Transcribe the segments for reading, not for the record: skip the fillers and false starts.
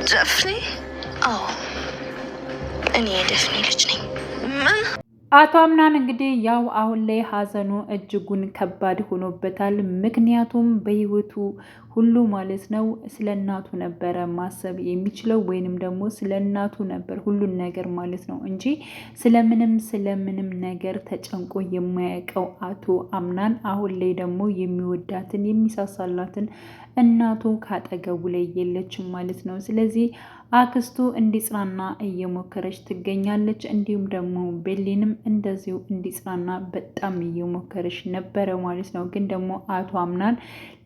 ዳፍኔ? አዎ እኔ የዳፍኔ ልጅ ነኝ። ምን? አቶ አምናን እንግዲህ ያው አሁን ላይ ሀዘኑ እጅጉን ከባድ ሆኖበታል። ምክንያቱም በህይወቱ ሁሉ ማለት ነው ስለ እናቱ ነበረ ማሰብ የሚችለው ወይንም ደግሞ ስለ እናቱ ነበር ሁሉን ነገር ማለት ነው እንጂ ስለምንም ነገር ተጨንቆ የማያውቀው አቶ አምናን አሁን ላይ ደግሞ የሚወዳትን የሚሳሳላትን እናቱ ካጠገቡ ላይ የለችም ማለት ነው። ስለዚህ አክስቱ እንዲጽናና እየሞከረች ትገኛለች። እንዲሁም ደግሞ ቤሊንም እንደዚሁ እንዲጽናና በጣም እየሞከረች ነበረ ማለት ነው። ግን ደግሞ አቶ አምናን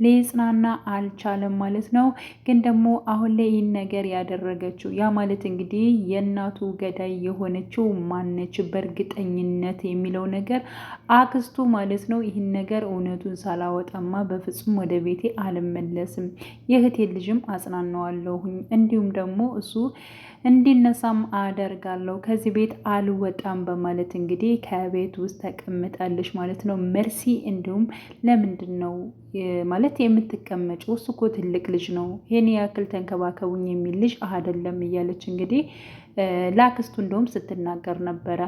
ሊጽናና አልቻለም ማለት ነው። ግን ደግሞ አሁን ላይ ይህን ነገር ያደረገችው ያ ማለት እንግዲህ የእናቱ ገዳይ የሆነችው ማነች በእርግጠኝነት የሚለው ነገር አክስቱ ማለት ነው። ይህን ነገር እውነቱን ሳላወጣማ በፍጹም ወደ ቤቴ አልመለስም፣ የእህቴ ልጅም አጽናናዋለሁኝ፣ እንዲሁም ደግሞ እሱ እንዲነሳም አደርጋለሁ፣ ከዚህ ቤት አልወጣም በማለት እንግዲህ ከቤት ውስጥ ተቀምጣለች ማለት ነው መርሲ። እንዲሁም ለምንድን ነው ማለት የምትቀመጭው? እሱ እኮ ትልቅ ልጅ ነው፣ ይሄን ያክል ተንከባከቡኝ የሚል ልጅ አይደለም እያለች እንግዲህ ለአክስቱ እንደውም ስትናገር ነበረ።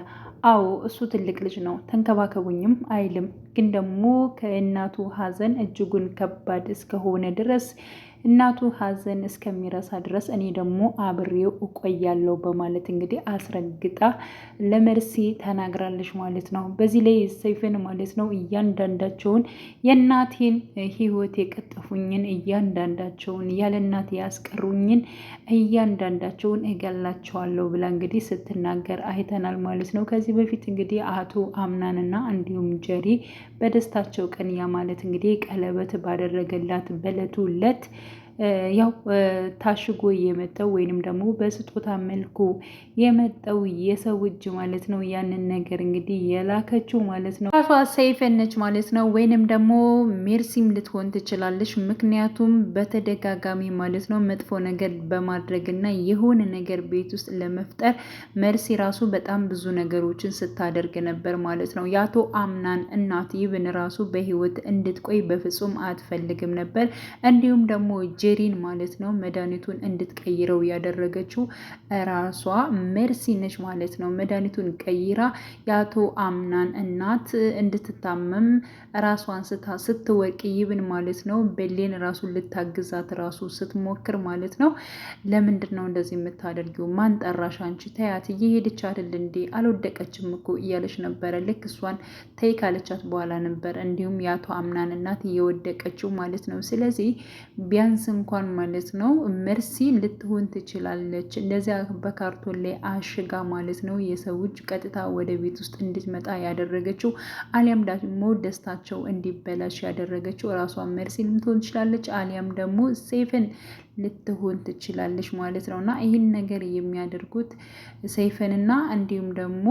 አዎ እሱ ትልቅ ልጅ ነው፣ ተንከባከቡኝም አይልም፣ ግን ደግሞ ከእናቱ ሀዘን እጅጉን ከባድ እስከሆነ ድረስ እናቱ ሀዘን እስከሚረሳ ድረስ እኔ ደግሞ አብሬው እቆያለሁ በማለት እንግዲህ አስረግጣ ለመርሲ ተናግራለች ማለት ነው። በዚህ ላይ ሰይፍን ማለት ነው እያንዳንዳቸውን የእናቴን ሕይወት የቀጠፉኝን እያንዳንዳቸውን ያለ እናቴ ያስቀሩኝን እያንዳንዳቸውን እገላቸዋለሁ ብላ እንግዲህ ስትናገር አይተናል ማለት ነው። ከዚህ በፊት እንግዲህ አቶ አምናንና እንዲሁም ጀሪ በደስታቸው ቀን ያ ማለት እንግዲህ ቀለበት ባደረገላት በለቱ ለት ያው ታሽጎ የመጣው ወይንም ደግሞ በስጦታ መልኩ የመጣው የሰው እጅ ማለት ነው። ያንን ነገር እንግዲህ የላከችው ማለት ነው ራሷ ሰይፈን ነች ማለት ነው። ወይንም ደግሞ ሜርሲም ልትሆን ትችላለች። ምክንያቱም በተደጋጋሚ ማለት ነው መጥፎ ነገር በማድረግ እና የሆነ ነገር ቤት ውስጥ ለመፍጠር መርሲ ራሱ በጣም ብዙ ነገሮችን ስታደርግ ነበር ማለት ነው። የአቶ አምናን እናት ይብን ራሱ በህይወት እንድትቆይ በፍጹም አትፈልግም ነበር። እንዲሁም ደግሞ ጄሪን ማለት ነው መድኃኒቱን እንድትቀይረው ያደረገችው ራሷ ሜርሲ ነች ማለት ነው። መድኃኒቱን ቀይራ የአቶ አምናን እናት እንድትታመም ራሷን ስትወቅ ይብን ማለት ነው ቤሌን ራሱን ልታግዛት ራሱ ስትሞክር ማለት ነው። ለምንድን ነው እንደዚህ የምታደርጊው? ማን ጠራሽ? አንቺ ተያት፣ እየሄደች አይደል እንዴ? አልወደቀችም እኮ እያለች ነበረ። ልክ እሷን ተይ ካለቻት በኋላ ነበር እንዲሁም የአቶ አምናን እናት እየወደቀችው ማለት ነው። ስለዚህ ቢያንስ እንኳን ማለት ነው መርሲ ልትሆን ትችላለች እንደዚያ በካርቶን ላይ አሽጋ ማለት ነው የሰው እጅ ቀጥታ ወደ ቤት ውስጥ እንድትመጣ ያደረገችው አሊያም ደግሞ ደስታቸው እንዲበላሽ ያደረገችው ራሷ መርሲ ልትሆን ትችላለች፣ አሊያም ደግሞ ሰይፍን ልትሆን ትችላለች ማለት ነው። እና ይህን ነገር የሚያደርጉት ሰይፈንና እንዲሁም ደግሞ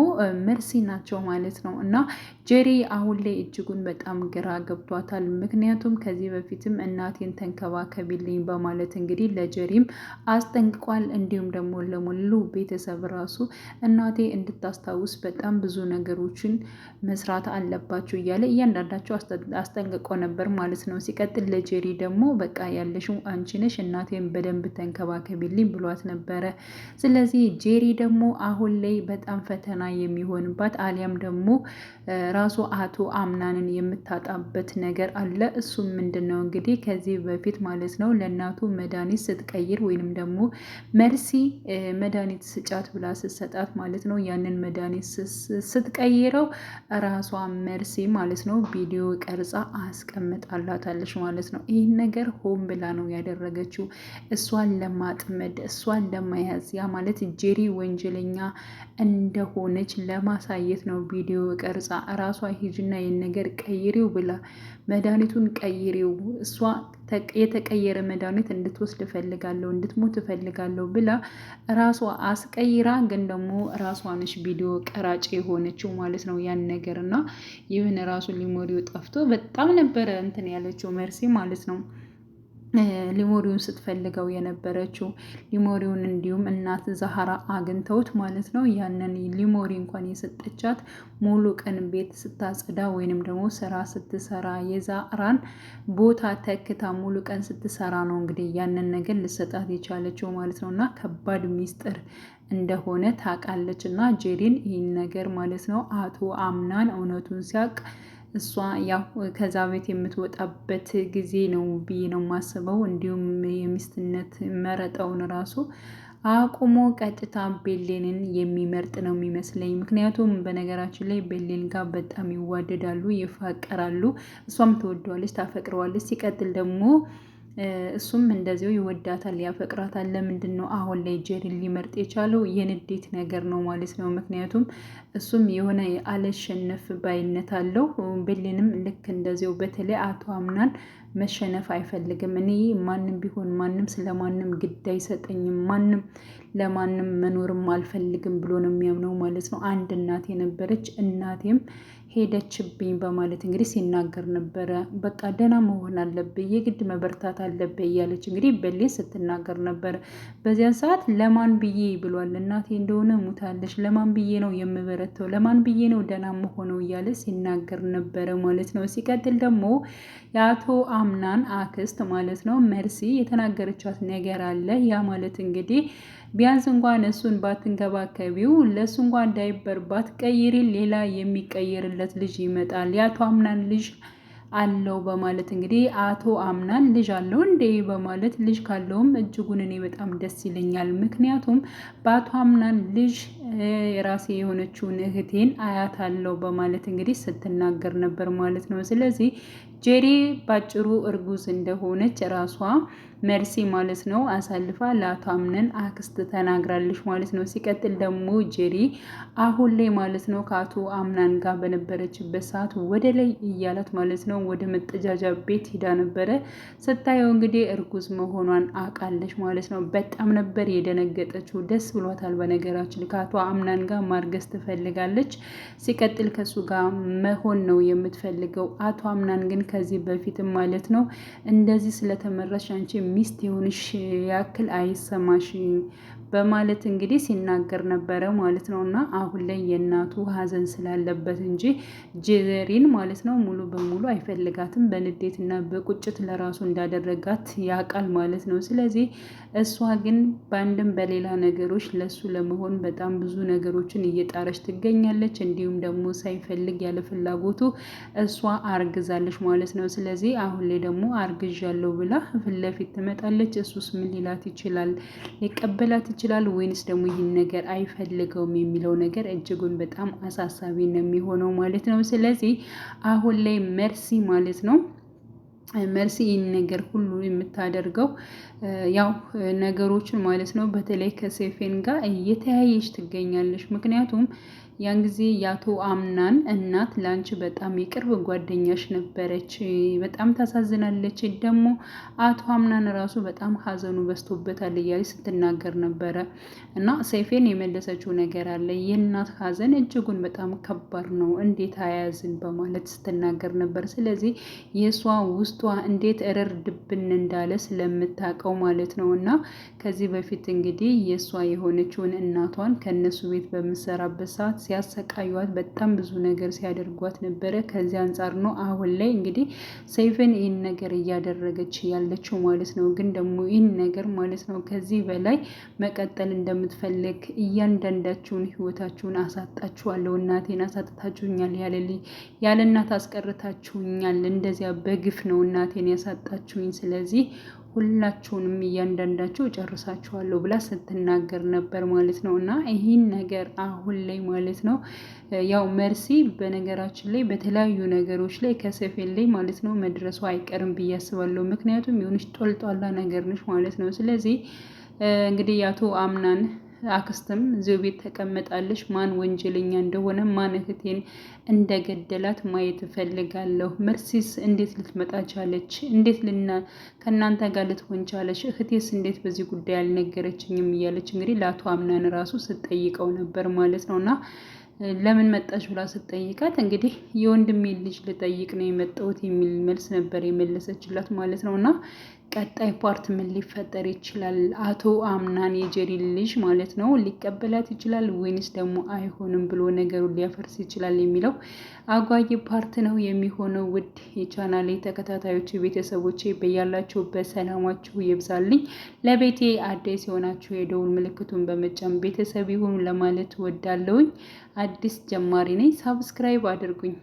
መርሲ ናቸው ማለት ነው። እና ጄሪ አሁን ላይ እጅጉን በጣም ግራ ገብቷታል። ምክንያቱም ከዚህ በፊትም እናቴን ተንከባከቢልኝ በማለት እንግዲህ ለጀሪም አስጠንቅቋል። እንዲሁም ደግሞ ለሙሉ ቤተሰብ ራሱ እናቴ እንድታስታውስ በጣም ብዙ ነገሮችን መስራት አለባቸው እያለ እያንዳንዳቸው አስጠንቅቆ ነበር ማለት ነው። ሲቀጥል ለጀሪ ደግሞ በቃ ያለሽው አንቺ ነሽ እናቴ በደንብ ተንከባከቢልኝ ብሏት ነበረ። ስለዚህ ጄሪ ደግሞ አሁን ላይ በጣም ፈተና የሚሆንባት አሊያም ደግሞ ራሱ አቶ አምናንን የምታጣበት ነገር አለ። እሱም ምንድን ነው እንግዲህ ከዚህ በፊት ማለት ነው ለእናቱ መድኃኒት ስትቀይር ወይንም ደግሞ መርሲ መድኃኒት ስጫት ብላ ስትሰጣት ማለት ነው ያንን መድኃኒት ስትቀይረው ራሷ መርሲ ማለት ነው ቪዲዮ ቀርጻ አስቀምጣላታለች ማለት ነው። ይህን ነገር ሆን ብላ ነው ያደረገችው እሷን ለማጥመድ እሷን ለመያዝ ያ ማለት ጄሪ ወንጀለኛ እንደሆነች ለማሳየት ነው ቪዲዮ ቀርጻ ራሷ ሂጅና ይህን ነገር ቀይሪው ብላ መድኃኒቱን ቀይሪው እሷ የተቀየረ መድኃኒት እንድትወስድ እፈልጋለሁ እንድትሞት እፈልጋለሁ ብላ ራሷ አስቀይራ፣ ግን ደግሞ ራሷ ነች ቪዲዮ ቀራጭ የሆነችው ማለት ነው ያን ነገር እና ይህን ራሱ ሊሞሪው ጠፍቶ በጣም ነበረ እንትን ያለችው መርሲ ማለት ነው። ሊሞሪውን ስትፈልገው የነበረችው ሊሞሪውን እንዲሁም እናት ዛህራ አግኝተውት ማለት ነው። ያንን ሊሞሪ እንኳን የሰጠቻት ሙሉ ቀን ቤት ስታጸዳ ወይንም ደግሞ ስራ ስትሰራ የዛህራን ቦታ ተክታ ሙሉ ቀን ስትሰራ ነው እንግዲህ ያንን ነገር ልሰጣት የቻለችው ማለት ነው። እና ከባድ ሚስጥር እንደሆነ ታውቃለች። እና ጄሪን ይህን ነገር ማለት ነው አቶ አምናን እውነቱን ሲያውቅ እሷ ያው ከዛ ቤት የምትወጣበት ጊዜ ነው ብዬ ነው የማስበው። እንዲሁም የሚስትነት መረጠውን ራሱ አቁሞ ቀጥታ ቤሌንን የሚመርጥ ነው የሚመስለኝ። ምክንያቱም በነገራችን ላይ ቤሌን ጋር በጣም ይዋደዳሉ፣ ይፋቀራሉ። እሷም ትወደዋለች፣ ታፈቅረዋለች። ሲቀጥል ደግሞ እሱም እንደዚሁ ይወዳታል፣ ያፈቅራታል። ለምንድን ነው አሁን ላይ ጄሪን ሊመርጥ የቻለው? የንዴት ነገር ነው ማለት ነው። ምክንያቱም እሱም የሆነ አለሸነፍ ባይነት አለው። ቤሌንም ልክ እንደዚሁ በተለይ አቶ አምናን መሸነፍ አይፈልግም። እኔ ማንም ቢሆን ማንም ስለማንም ግድ አይሰጠኝም፣ ማንም ለማንም መኖርም አልፈልግም ብሎ ነው የሚያምነው ማለት ነው። አንድ እናት የነበረች እናቴም ሄደችብኝ በማለት እንግዲህ ሲናገር ነበረ። በቃ ደህና መሆን አለብህ፣ የግድ መበርታት አለብህ እያለች እንግዲህ ቤሌን ስትናገር ነበረ። በዚያን ሰዓት ለማን ብዬ ብሏል። እናቴ እንደሆነ ሙታለች፣ ለማን ብዬ ነው የምበረተው? ለማን ብዬ ነው ደህና መሆነው? እያለ ሲናገር ነበረ ማለት ነው። ሲቀጥል ደግሞ የአቶ አምናን አክስት ማለት ነው መርሲ የተናገረቻት ነገር አለ። ያ ማለት እንግዲህ ቢያንስ እንኳን እሱን ባትንከባከቢው ለእሱ እንኳን ዳይበር ባትቀይሪ ሌላ የሚቀየርለት ልጅ ይመጣል፣ የአቶ አምናን ልጅ አለው በማለት እንግዲህ አቶ አምናን ልጅ አለው እንዴ በማለት ልጅ ካለውም እጅጉን እኔ በጣም ደስ ይለኛል። ምክንያቱም በአቶ አምናን ልጅ የራሴ የሆነችውን እህቴን አያት አለው በማለት እንግዲህ ስትናገር ነበር ማለት ነው። ስለዚህ ጄሪ ባጭሩ እርጉዝ እንደሆነች ራሷ መርሲ ማለት ነው አሳልፋ ለአቶ አምነን አክስት ተናግራለች ማለት ነው። ሲቀጥል ደግሞ ጄሪ አሁን ላይ ማለት ነው ከአቶ አምናን ጋር በነበረችበት ሰዓት ወደ ላይ እያላት ማለት ነው ወደ መጠጃጃ ቤት ሂዳ ነበረ። ስታየው እንግዲህ እርጉዝ መሆኗን አውቃለች ማለት ነው። በጣም ነበር የደነገጠችው። ደስ ብሏታል። በነገራችን ከአቶ አምናን ጋር ማርገዝ ትፈልጋለች። ሲቀጥል ከሱ ጋር መሆን ነው የምትፈልገው። አቶ አምናን ግን ከዚህ በፊትም ማለት ነው እንደዚህ ስለተመረሽ አንቺ ሚስት የሆንሽ ያክል አይሰማሽ በማለት እንግዲህ ሲናገር ነበረ ማለት ነው። እና አሁን ላይ የእናቱ ሀዘን ስላለበት እንጂ ጄሪን ማለት ነው ሙሉ በሙሉ አይፈልጋትም። በንዴትና በቁጭት ለራሱ እንዳደረጋት ያውቃል ማለት ነው። ስለዚህ እሷ ግን በአንድም በሌላ ነገሮች ለሱ ለመሆን በጣም ብዙ ነገሮችን እየጣረች ትገኛለች። እንዲሁም ደግሞ ሳይፈልግ ያለ ፍላጎቱ እሷ አርግዛለች ማለት ነው። ስለዚህ አሁን ላይ ደግሞ አርግዣለሁ ብላ ፊት ለፊት ትመጣለች። እሱስ ምን ሊላት ይችላል? ሊቀበላት ይችላል ወይንስ ደግሞ ይህን ነገር አይፈልገውም የሚለው ነገር እጅጉን በጣም አሳሳቢ ነው የሚሆነው ማለት ነው። ስለዚህ አሁን ላይ መርሲ ማለት ነው መርሲ ይህን ነገር ሁሉ የምታደርገው ያው ነገሮችን ማለት ነው በተለይ ከሴፌን ጋር እየተያየች ትገኛለች። ምክንያቱም ያን ጊዜ የአቶ አምናን እናት ለአንቺ በጣም የቅርብ ጓደኛሽ ነበረች፣ በጣም ታሳዝናለች። ደግሞ አቶ አምናን ራሱ በጣም ሀዘኑ በዝቶበታል እያለች ስትናገር ነበረ። እና ሰይፌን የመለሰችው ነገር አለ። የእናት ሀዘን እጅጉን በጣም ከባድ ነው፣ እንዴት አያዝን በማለት ስትናገር ነበር። ስለዚህ የእሷ ውስጧ እንዴት እረር ድብን እንዳለ ስለምታውቀው ማለት ነው። እና ከዚህ በፊት እንግዲህ የእሷ የሆነችውን እናቷን ከእነሱ ቤት በምሰራበት ሰዓት ሲያሰቃዩት በጣም ብዙ ነገር ሲያደርጓት ነበረ። ከዚህ አንጻር ነው አሁን ላይ እንግዲህ ሰይፍን ይህን ነገር እያደረገች ያለችው ማለት ነው። ግን ደግሞ ይህን ነገር ማለት ነው ከዚህ በላይ መቀጠል እንደምትፈልግ እያንዳንዳችሁን ህይወታችሁን አሳጣችኋለሁ፣ እናቴን አሳጥታችሁኛል፣ ያለ እናት አስቀርታችሁኛል፣ እንደዚያ በግፍ ነው እናቴን ያሳጣችሁኝ። ስለዚህ ሁላችሁንም እያንዳንዳቸው ጨርሳችኋለሁ ብላ ስትናገር ነበር ማለት ነው። እና ይህን ነገር አሁን ላይ ማለት ነው ያው መርሲ በነገራችን ላይ በተለያዩ ነገሮች ላይ ከሰፌን ላይ ማለት ነው መድረሱ አይቀርም ብዬ አስባለሁ። ምክንያቱም የሆነች ጦልጧላ ነገር ነች ማለት ነው። ስለዚህ እንግዲህ የአቶ አምናን አክስትም እዚሁ ቤት ተቀምጣለች። ማን ወንጀለኛ እንደሆነ ማን እህቴን እንደገደላት ማየት እፈልጋለሁ። መርሲስ እንዴት ልትመጣ ቻለች? እንዴት ከእናንተ ጋር ልትሆን ቻለች? እህቴስ እንዴት በዚህ ጉዳይ አልነገረችኝም? እያለች እንግዲህ ለአቶ አምናን ራሱ ስትጠይቀው ነበር ማለት ነው። እና ለምን መጣች ብላ ስትጠይቃት እንግዲህ የወንድሜ ልጅ ልጠይቅ ነው የመጣሁት የሚል መልስ ነበር የመለሰችላት ማለት ነው። እና ቀጣይ ፓርት ምን ሊፈጠር ይችላል? አቶ አምናን የጀሪ ልጅ ማለት ነው ሊቀበላት ይችላል ወይንስ ደግሞ አይሆንም ብሎ ነገሩን ሊያፈርስ ይችላል የሚለው አጓጊ ፓርት ነው የሚሆነው። ውድ የቻናሌ ተከታታዮች ቤተሰቦቼ በያላችሁበት ሰላማችሁ ይብዛልኝ። ለቤቴ አዲስ የሆናችሁ የደውል ምልክቱን በመጫን ቤተሰብ ይሁኑ ለማለት ወዳለሁኝ። አዲስ ጀማሪ ነኝ፣ ሳብስክራይብ አድርጉኝ።